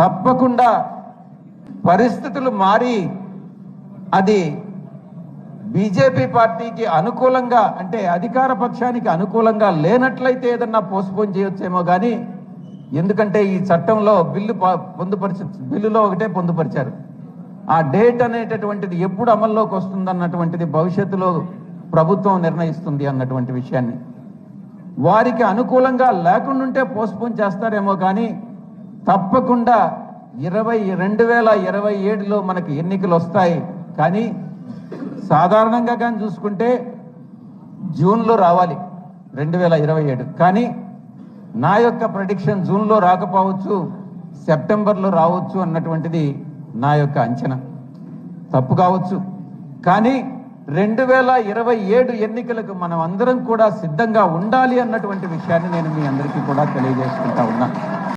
తప్పకుండా పరిస్థితులు మారి అది బీజేపీ పార్టీకి అనుకూలంగా అంటే అధికార పక్షానికి అనుకూలంగా లేనట్లయితే ఏదన్నా పోస్ట్పోన్ చేయొచ్చేమో కానీ, ఎందుకంటే ఈ చట్టంలో బిల్లులో ఒకటే పొందుపరిచారు. ఆ డేట్ అనేటటువంటిది ఎప్పుడు అమల్లోకి వస్తుందన్నటువంటిది భవిష్యత్తులో ప్రభుత్వం నిర్ణయిస్తుంది అన్నటువంటి విషయాన్ని. వారికి అనుకూలంగా లేకుండా పోస్ట్పోన్ చేస్తారేమో కానీ తప్పకుండా 2027లో మనకి ఎన్నికలు వస్తాయి. కానీ సాధారణంగా కానీ చూసుకుంటే జూన్లో రావాలి 2027. కానీ నా యొక్క ప్రెడిక్షన్ జూన్లో రాకపోవచ్చు, సెప్టెంబర్లో రావచ్చు అన్నటువంటిది నా యొక్క అంచనా. తప్పు కావచ్చు, కానీ 2027 ఎన్నికలకు మనం అందరం కూడా సిద్ధంగా ఉండాలి అన్నటువంటి విషయాన్ని నేను మీ అందరికీ కూడా తెలియజేసుకుంటా ఉన్నా.